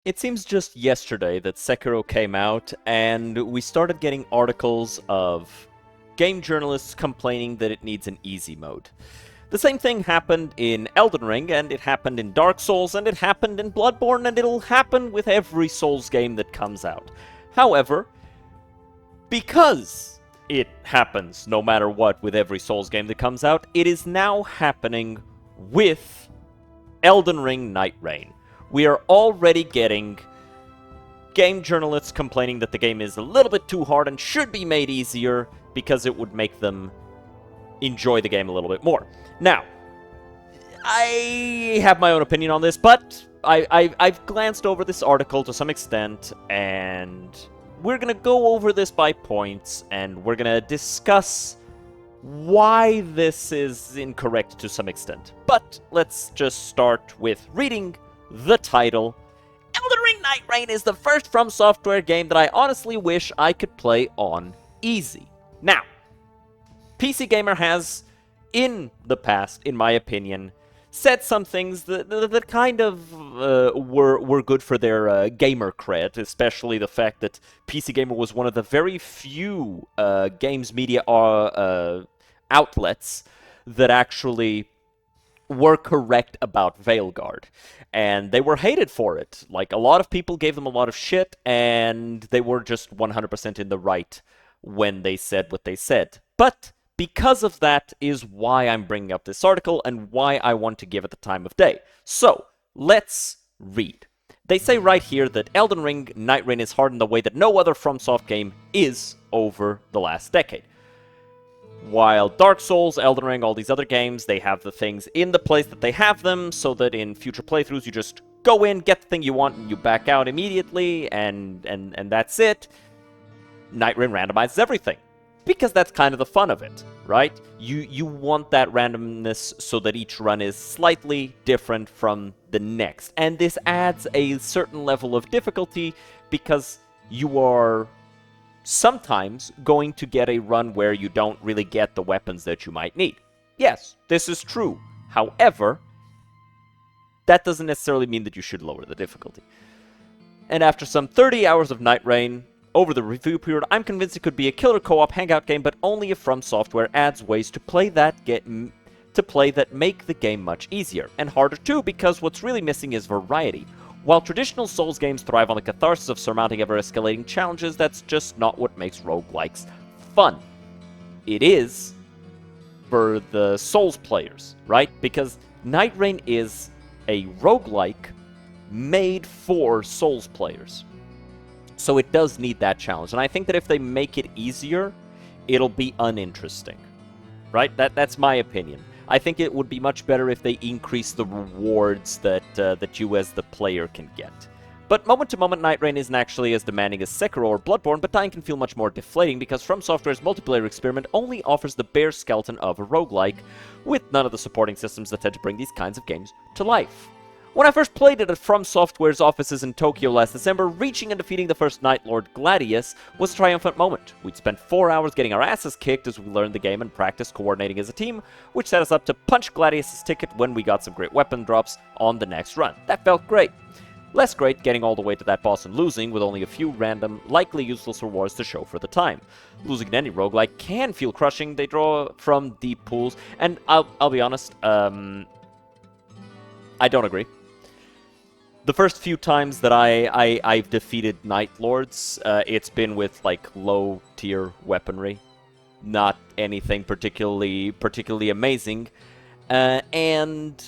It seems just yesterday that Sekiro came out, and we started getting articles of game journalists complaining that it needs an easy mode. The same thing happened in Elden Ring, and it happened in Dark Souls, and it happened in Bloodborne, and it'll happen with every Souls game that comes out. However, because it happens no matter what with every Souls game that comes out, it is now happening with Elden Ring Nightreign. We are already getting game journalists complaining that the game is a little bit too hard and should be made easier because it would make them enjoy the game a little bit more. Now, I have my own opinion on this, but I've glanced over this article to some extent, and we're going to go over this by points, and we're going to discuss why this is incorrect to some extent. But let's just start with reading the title. Elden Ring Nightreign is the first From Software game that I honestly wish I could play on easy. Now, PC Gamer has, in the past, in my opinion, said some things that kind of were good for their gamer cred, especially the fact that PC Gamer was one of the very few games media outlets that actually were correct about Veilguard. And they were hated for it. Like, a lot of people gave them a lot of shit, and they were just 100% in the right when they said what they said. But because of that is why I'm bringing up this article and why I want to give it the time of day. So, let's read. They say right here that Elden Ring Nightreign is hard in the way that no other FromSoft game is over the last decade. While Dark Souls, Elden Ring, all these other games, they have the things in the place that they have them, so that in future playthroughs you just go in, get the thing you want, and you back out immediately, and that's it. Nightreign randomizes everything. Because that's kind of the fun of it, right? You want that randomness so that each run is slightly different from the next. And this adds a certain level of difficulty because you are sometimes going to get a run where you don't really get the weapons that you might need. Yes, this is true. However, that doesn't necessarily mean that you should lower the difficulty. And after some 30 hours of Nightreign, over the review period, I'm convinced it could be a killer co-op hangout game, but only if From Software adds ways to play that make the game much easier. And harder too, because what's really missing is variety. While traditional Souls games thrive on the catharsis of surmounting ever-escalating challenges, that's just not what makes roguelikes fun. It is for the Souls players, right? Because Nightreign is a roguelike made for Souls players. So it does need that challenge. And I think that if they make it easier, it'll be uninteresting. Right? That's my opinion. I think it would be much better if they increase the rewards that you as the player can get. But moment-to-moment Nightreign isn't actually as demanding as Sekiro or Bloodborne, but dying can feel much more deflating because From Software's multiplayer experiment only offers the bare skeleton of a roguelike, with none of the supporting systems that tend to bring these kinds of games to life. When I first played it at From Software's offices in Tokyo last December, reaching and defeating the first Night Lord Gladius was a triumphant moment. We'd spent 4 hours getting our asses kicked as we learned the game and practiced coordinating as a team, which set us up to punch Gladius' ticket when we got some great weapon drops on the next run. That felt great. Less great getting all the way to that boss and losing, with only a few random, likely useless rewards to show for the time. Losing in any roguelike can feel crushing. They draw from deep pools, and I'll be honest, I don't agree. The first few times that I've defeated Night Lords, it's been with, like, low-tier weaponry. Not anything particularly amazing. And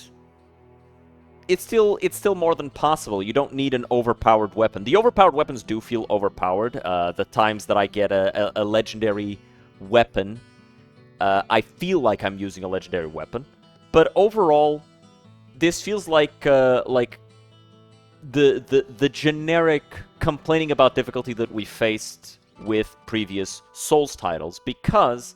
it's still more than possible. You don't need an overpowered weapon. The overpowered weapons do feel overpowered. The times that I get a legendary weapon, I feel like I'm using a legendary weapon. But overall, this feels like the generic complaining about difficulty that we faced with previous Souls titles, because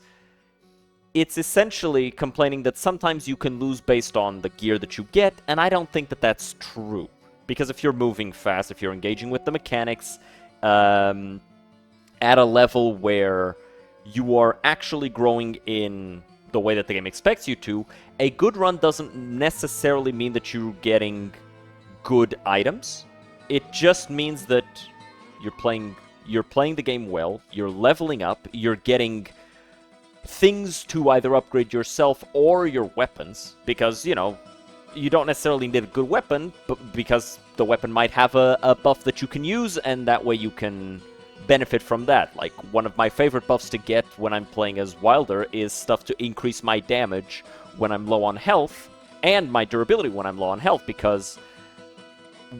it's essentially complaining that sometimes you can lose based on the gear that you get, and I don't think that that's true. Because if you're moving fast, if you're engaging with the mechanics at a level where you are actually growing in the way that the game expects you to, a good run doesn't necessarily mean that you're getting good items. It just means that you're playing the game well, you're leveling up, you're getting things to either upgrade yourself or your weapons, because, you know, you don't necessarily need a good weapon, but because the weapon might have a buff that you can use, and that way you can benefit from that. Like, one of my favorite buffs to get when I'm playing as Wilder is stuff to increase my damage when I'm low on health, and my durability when I'm low on health, because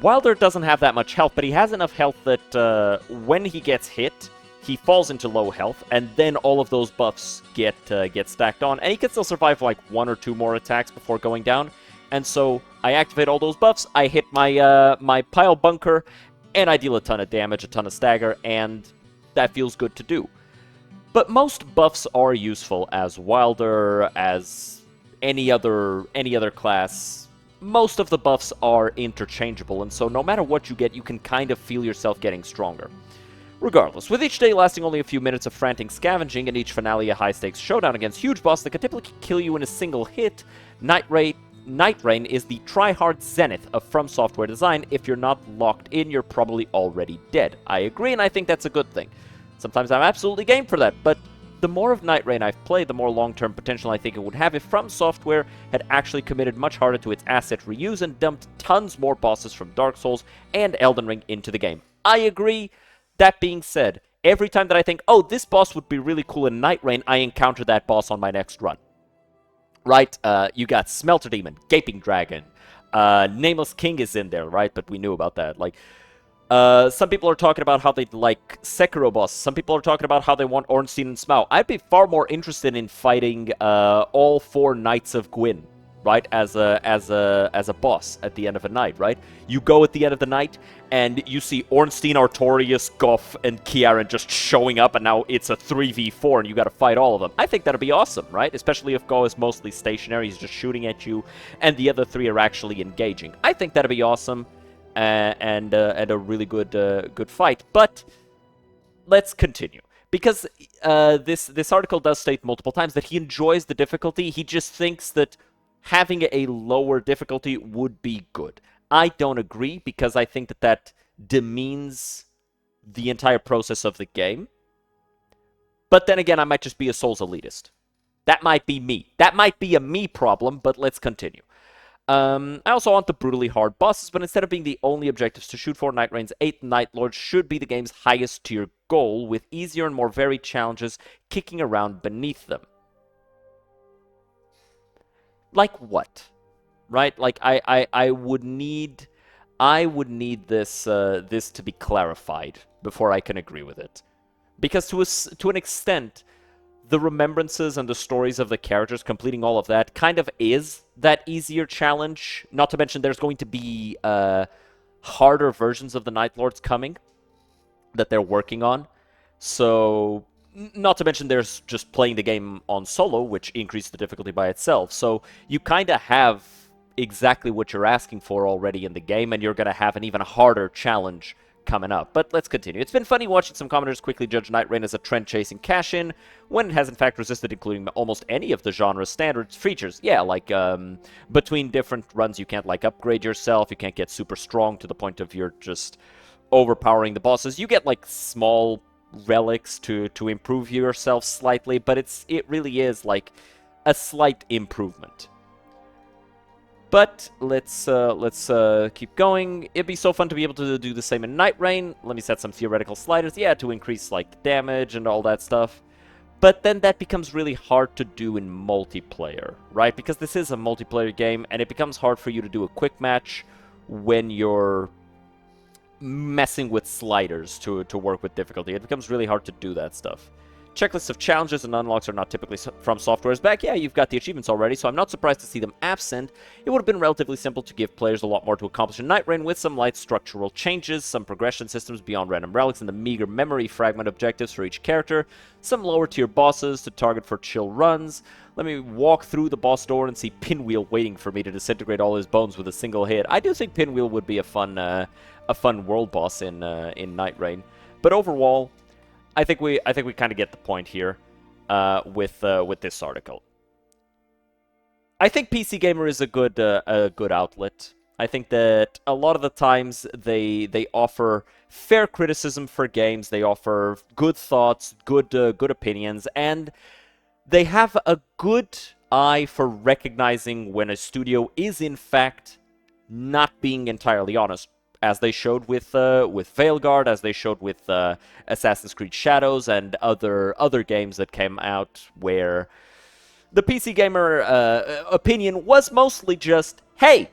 Wilder doesn't have that much health, but he has enough health that when he gets hit, he falls into low health, and then all of those buffs get stacked on, and he can still survive like 1 or 2 more attacks before going down. And so I activate all those buffs, I hit my my pile bunker, and I deal a ton of damage, a ton of stagger, and that feels good to do. But most buffs are useful as Wilder, as any other class. Most of the buffs are interchangeable, and so no matter what you get, you can kind of feel yourself getting stronger. Regardless, with each day lasting only a few minutes of frantic scavenging and each finale a high-stakes showdown against huge bosses that could typically kill you in a single hit, Nightreign is the try-hard zenith of From Software design. If you're not locked in, you're probably already dead. I agree, and I think that's a good thing. Sometimes I'm absolutely game for that, but the more of Nightreign I've played, the more long-term potential I think it would have if From Software had actually committed much harder to its asset reuse and dumped tons more bosses from Dark Souls and Elden Ring into the game. I agree. That being said, every time that I think, oh, this boss would be really cool in Nightreign, I encounter that boss on my next run. Right? You got Smelter Demon, Gaping Dragon, Nameless King is in there, right? But we knew about that. Like, some people are talking about how they like Sekiro bosses. Some people are talking about how they want Ornstein and Smough. I'd be far more interested in fighting all 4 Knights of Gwyn, right? As a boss at the end of a night, right? You go at the end of the night, and you see Ornstein, Artorias, Goff, and Kiaren just showing up, and now it's a 3v4, and you gotta fight all of them. I think that'd be awesome, right? Especially if Go is mostly stationary, he's just shooting at you, and the other 3 are actually engaging. I think that'd be awesome. And a really good fight. But let's continue, because this article does state multiple times that he enjoys the difficulty. He just thinks that having a lower difficulty would be good. I don't agree, because I think that demeans the entire process of the game. But then again, I might just be a Souls elitist. That might be me. That might be a me problem, but let's continue. I also want the brutally hard bosses, but instead of being the only objectives to shoot for, Nightrein's 8 Night Lords should be the game's highest tier goal, with easier and more varied challenges kicking around beneath them. Like what? Right? Like, I would need this this to be clarified before I can agree with it. Because to an extent, the remembrances and the stories of the characters, completing all of that, kind of is that easier challenge. Not to mention there's going to be harder versions of the Night Lords coming that they're working on. So, not to mention there's just playing the game on solo, which increases the difficulty by itself. So, you kind of have exactly what you're asking for already in the game, and you're going to have an even harder challenge coming up. But let's continue. It's been funny watching some commenters quickly judge Nightreign as a trend-chasing cash-in, when it has in fact resisted including almost any of the genre's standard features. Yeah, like, between different runs you can't, like, upgrade yourself, you can't get super strong to the point of you're just overpowering the bosses. You get, like, small relics to improve yourself slightly, but it really is, like, a slight improvement. But let's keep going. It'd be so fun to be able to do the same in Nightreign. Let me set some theoretical sliders, yeah, to increase like damage and all that stuff. But then that becomes really hard to do in multiplayer, right? Because this is a multiplayer game, and it becomes hard for you to do a quick match when you're messing with sliders to work with difficulty. It becomes really hard to do that stuff. Checklists of challenges and unlocks are not typically From Software's back. Yeah, you've got the achievements already, so I'm not surprised to see them absent. It would have been relatively simple to give players a lot more to accomplish in Nightreign, with some light structural changes, some progression systems beyond random relics, and the meager memory fragment objectives for each character, some lower tier bosses to target for chill runs. Let me walk through the boss door and see Pinwheel waiting for me to disintegrate all his bones with a single hit. I do think Pinwheel would be a fun world boss in Nightreign. But overall, I think we kind of get the point here with this article. I think PC Gamer is a good outlet. I think that a lot of the times they offer fair criticism for games, they offer good thoughts, good opinions, and they have a good eye for recognizing when a studio is in fact not being entirely honest, as they showed with Veilguard, as they showed with Assassin's Creed Shadows and other games that came out where the PC gamer opinion was mostly just, hey,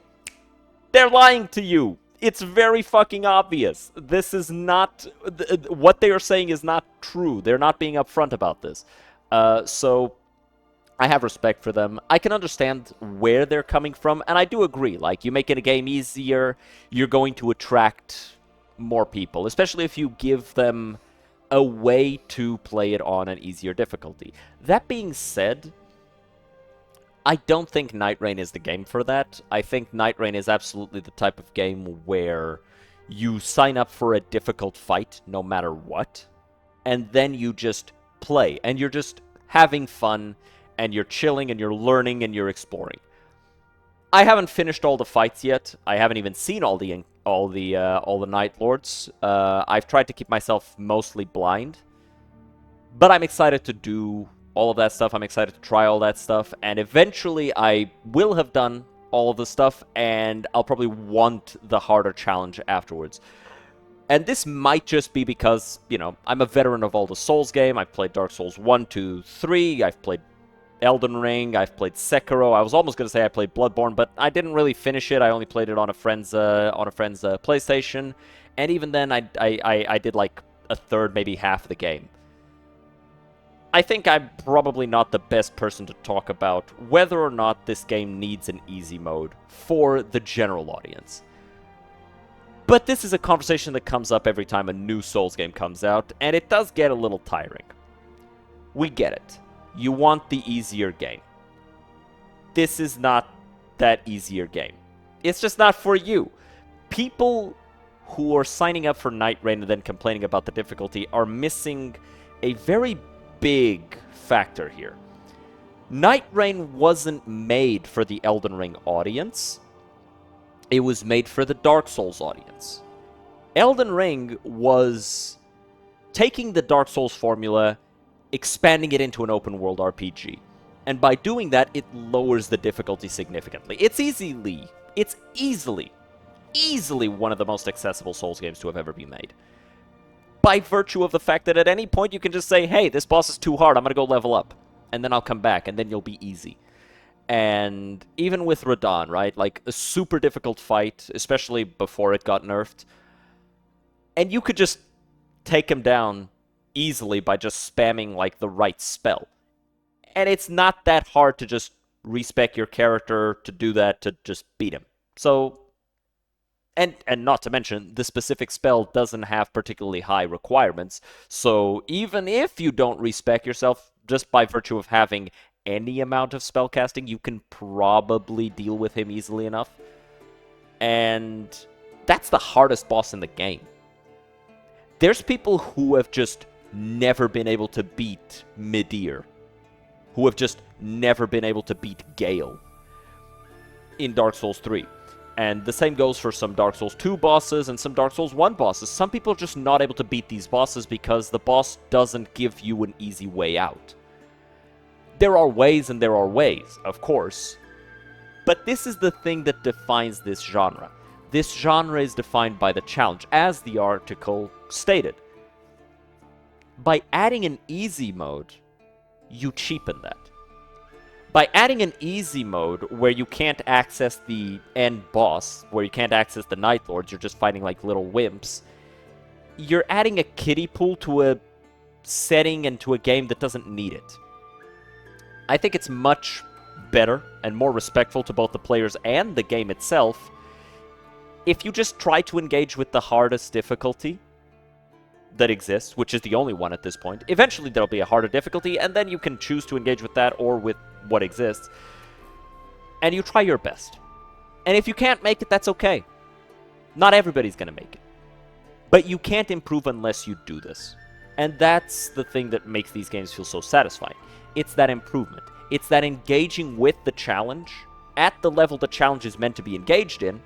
they're lying to you. It's very fucking obvious. This is not... what they are saying is not true. They're not being upfront about this. So I have respect for them. I can understand where they're coming from, and I do agree. Like, you make it a game easier, you're going to attract more people, especially if you give them a way to play it on an easier difficulty. That being said, I don't think Nightreign is the game for that. I think Nightreign is absolutely the type of game where you sign up for a difficult fight no matter what, and then you just play, and you're just having fun, and you're chilling, and you're learning, and you're exploring. I haven't finished all the fights yet. I haven't even seen all the Night Lords. I've tried to keep myself mostly blind, but I'm excited to do all of that stuff. I'm excited to try all that stuff, and eventually I will have done all of the stuff, and I'll probably want the harder challenge afterwards. And this might just be because, you know, I'm a veteran of all the Souls game. I've played Dark Souls 1, 2, 3. I've played Elden Ring. I've played Sekiro. I was almost going to say I played Bloodborne, but I didn't really finish it. I only played it on a friend's PlayStation, and even then, I did like a third, maybe half of the game. I think I'm probably not the best person to talk about whether or not this game needs an easy mode for the general audience. But this is a conversation that comes up every time a new Souls game comes out, and it does get a little tiring. We get it. You want the easier game. This is not that easier game. It's just not for you. People who are signing up for Nightreign and then complaining about the difficulty are missing a very big factor here. Nightreign wasn't made for the Elden Ring audience. It was made for the Dark Souls audience. Elden Ring was taking the Dark Souls formula, expanding it into an open world RPG. And by doing that, it lowers the difficulty significantly. It's easily one of the most accessible Souls games to have ever been made. By virtue of the fact that at any point you can just say, hey, this boss is too hard, I'm going to go level up. And then I'll come back, and then you'll be easy. And even with Radahn, right? Like, a super difficult fight, especially before it got nerfed. And you could just take him down easily by just spamming, like, the right spell. And it's not that hard to just respec your character to do that, to just beat him. So... And not to mention, the specific spell doesn't have particularly high requirements, so even if you don't respec yourself, just by virtue of having any amount of spellcasting, you can probably deal with him easily enough. And that's the hardest boss in the game. There's people who have just never been able to beat Midir, who have just never been able to beat Gale in Dark Souls 3. And the same goes for some Dark Souls 2 bosses and some Dark Souls 1 bosses. Some people are just not able to beat these bosses because the boss doesn't give you an easy way out. There are ways and there are ways, of course. But this is the thing that defines this genre. This genre is defined by the challenge, as the article stated. By adding an easy mode, you cheapen that. By adding an easy mode where you can't access the end boss, where you can't access the Night Lords, you're just fighting like little wimps, you're adding a kiddie pool to a setting and to a game that doesn't need it. I think it's much better and more respectful to both the players and the game itself if you just try to engage with the hardest difficulty that exists, which is the only one at this point. Eventually there'll be a harder difficulty, and then you can choose to engage with that or with what exists. And you try your best. And if you can't make it, that's okay. Not everybody's gonna make it. But you can't improve unless you do this. And that's the thing that makes these games feel so satisfying. It's that improvement. It's that engaging with the challenge at the level the challenge is meant to be engaged in,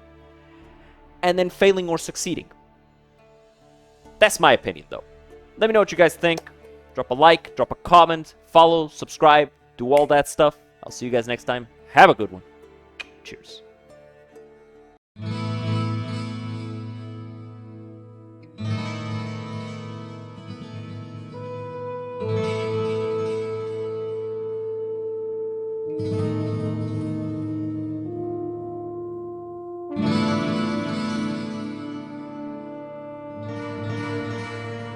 and then failing or succeeding. That's my opinion, though. Let me know what you guys think. Drop a like, drop a comment, follow, subscribe, do all that stuff. I'll see you guys next time. Have a good one. Cheers.